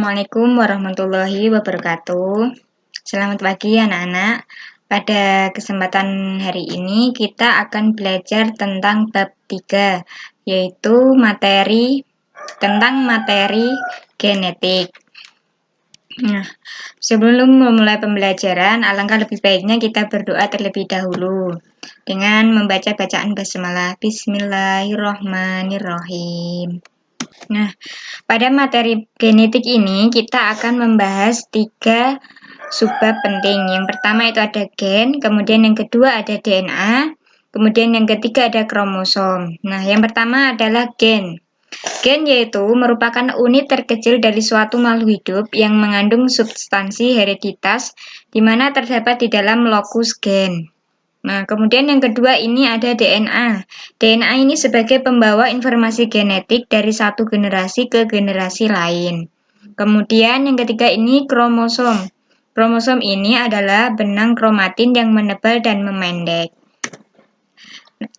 Assalamualaikum warahmatullahi wabarakatuh. Selamat pagi anak-anak. Pada kesempatan hari ini kita akan belajar tentang bab 3, yaitu materi genetik. Nah, sebelum memulai pembelajaran, alangkah lebih baiknya kita berdoa terlebih dahulu dengan membaca bacaan basmalah. Bismillahirrohmanirrohim. Nah, pada materi genetik ini kita akan membahas 3 subbab penting. Yang pertama itu ada gen, kemudian yang kedua ada DNA, kemudian yang ketiga ada kromosom. Nah, yang pertama adalah gen. Gen yaitu merupakan unit terkecil dari suatu makhluk hidup yang mengandung substansi hereditas di mana terdapat di dalam lokus gen. Nah, kemudian yang kedua ini ada DNA. DNA ini sebagai pembawa informasi genetik dari satu generasi ke generasi lain. Kemudian yang ketiga ini kromosom. Kromosom ini adalah benang kromatin yang menebal dan memendek.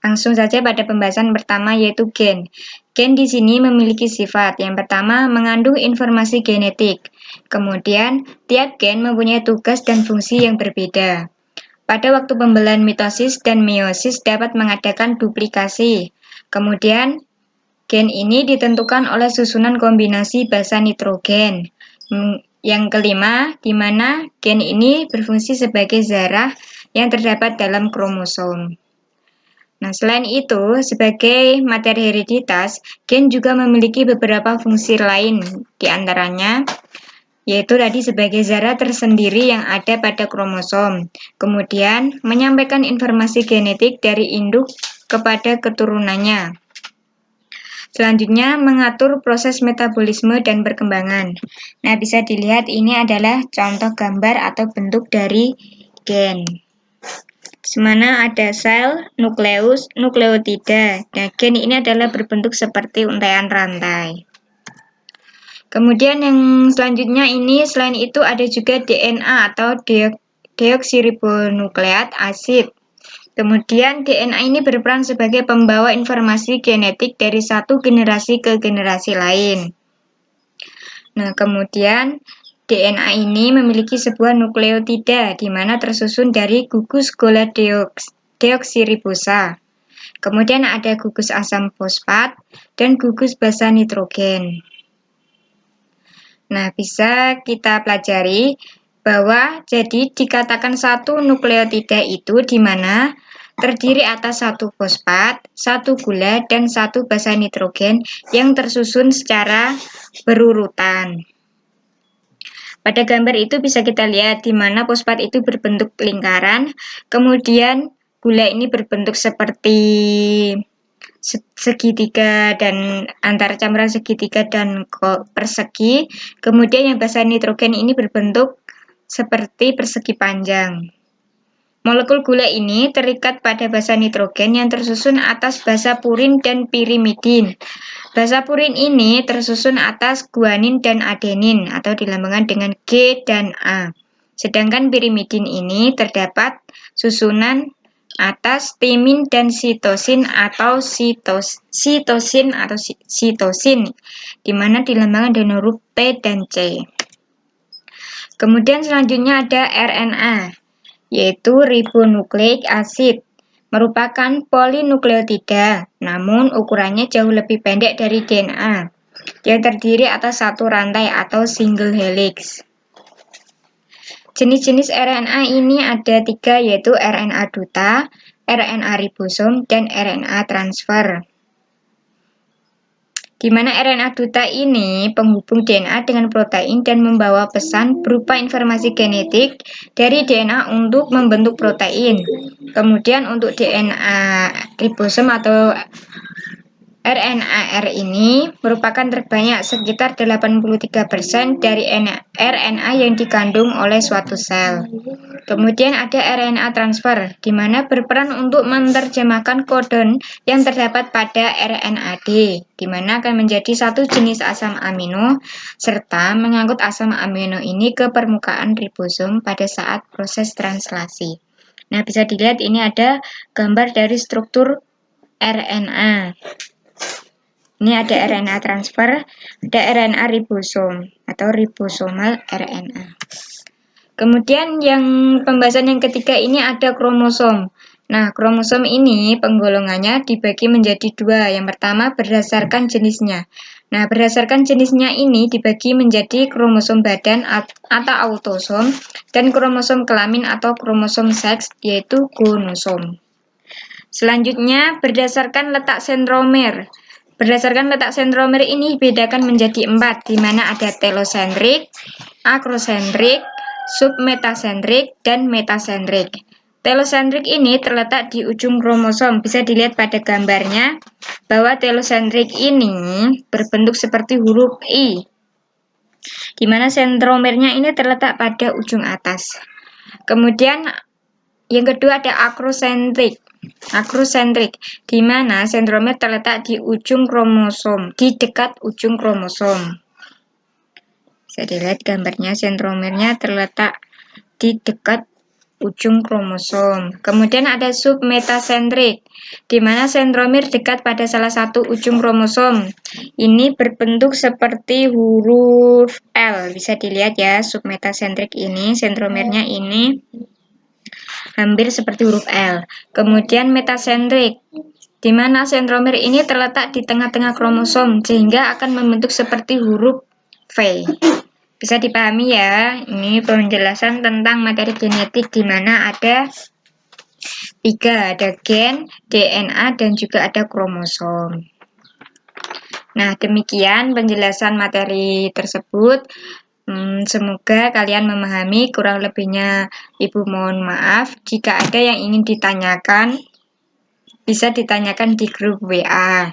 Langsung saja pada pembahasan pertama yaitu gen. Gen di sini memiliki sifat. Yang pertama mengandung informasi genetik. Kemudian tiap gen mempunyai tugas dan fungsi yang berbeda. Pada waktu pembelahan mitosis dan meiosis dapat mengadakan duplikasi. Kemudian, gen ini ditentukan oleh susunan kombinasi basa nitrogen. Yang kelima, di mana gen ini berfungsi sebagai zarah yang terdapat dalam kromosom. Nah, selain itu, sebagai materi hereditas, gen juga memiliki beberapa fungsi lain, di antaranya yaitu tadi sebagai zarah tersendiri yang ada pada kromosom. Kemudian, menyampaikan informasi genetik dari induk kepada keturunannya. Selanjutnya, mengatur proses metabolisme dan perkembangan. Nah, bisa dilihat ini adalah contoh gambar atau bentuk dari gen. Di mana ada sel, nukleus, nukleotida. Nah, gen ini adalah berbentuk seperti untaian rantai. Kemudian yang selanjutnya ini selain itu ada juga DNA atau deoksiribonukleat asid. Kemudian DNA ini berperan sebagai pembawa informasi genetik dari satu generasi ke generasi lain. Nah, kemudian DNA ini memiliki sebuah nukleotida di mana tersusun dari gugus gola deoksiribosa. Kemudian ada gugus asam fosfat dan gugus basa nitrogen. Nah, bisa kita pelajari bahwa jadi dikatakan satu nukleotida itu di mana terdiri atas satu fosfat, satu gula, dan satu basa nitrogen yang tersusun secara berurutan. Pada gambar itu bisa kita lihat di mana fosfat itu berbentuk lingkaran, kemudian gula ini berbentuk seperti segitiga dan antara campuran segitiga dan persegi. Kemudian yang basa nitrogen ini berbentuk seperti persegi panjang. Molekul gula ini terikat pada basa nitrogen yang tersusun atas basa purin dan pirimidin. Basa purin ini tersusun atas guanin dan adenin atau dilambangkan dengan G dan A. Sedangkan pirimidin ini terdapat susunan atas timin dan sitosin atau sitosin, di mana dilambangkan dengan huruf T dan C. Kemudian selanjutnya ada RNA, yaitu ribonukleik acid, merupakan polinukleotida, namun ukurannya jauh lebih pendek dari DNA, yang terdiri atas satu rantai atau single helix. Jenis-jenis RNA ini ada 3, yaitu RNA duta, RNA ribosom, dan RNA transfer. Di mana RNA duta ini penghubung DNA dengan protein dan membawa pesan berupa informasi genetik dari DNA untuk membentuk protein. Kemudian untuk DNA ribosom atau RNA-R ini merupakan terbanyak sekitar 83% dari RNA yang dikandung oleh suatu sel. Kemudian ada RNA transfer, di mana berperan untuk menerjemahkan kodon yang terdapat pada RNAD, di mana akan menjadi satu jenis asam amino, serta mengangkut asam amino ini ke permukaan ribosom pada saat proses translasi. Nah, bisa dilihat ini ada gambar dari struktur RNA. Ini ada RNA transfer, ada RNA ribosom atau ribosomal RNA. Kemudian yang pembahasan yang ketiga ini ada kromosom. Nah, kromosom ini penggolongannya dibagi menjadi dua. Yang pertama berdasarkan jenisnya. Nah, berdasarkan jenisnya ini dibagi menjadi kromosom badan atau autosom dan kromosom kelamin atau kromosom seks, yaitu gonosom. Selanjutnya berdasarkan letak sentromer. Berdasarkan letak sentromer ini dibedakan menjadi 4, di mana ada telosentrik, akrosentrik, submetasentrik, dan metasentrik. Telosentrik ini terletak di ujung kromosom. Bisa dilihat pada gambarnya bahwa telosentrik ini berbentuk seperti huruf I, di mana sentromernya ini terletak pada ujung atas. Kemudian yang kedua ada akrosentrik. Akrosentrik, di mana sentromer terletak di ujung kromosom, di dekat ujung kromosom. Bisa dilihat gambarnya, sentromernya terletak di dekat ujung kromosom. Kemudian ada submetasentrik, di mana sentromer dekat pada salah satu ujung kromosom. Ini berbentuk seperti huruf L. Bisa dilihat ya, submetasentrik ini, sentromernya ini hampir seperti huruf L. Kemudian metasentrik, di mana sentromer ini terletak di tengah-tengah kromosom, sehingga akan membentuk seperti huruf V. Bisa dipahami ya, ini penjelasan tentang materi genetik di mana ada 3, ada gen, DNA, dan juga ada kromosom. Nah, demikian penjelasan materi tersebut. Semoga kalian memahami, kurang lebihnya Ibu mohon maaf. Jika ada yang ingin ditanyakan, bisa ditanyakan di grup WA.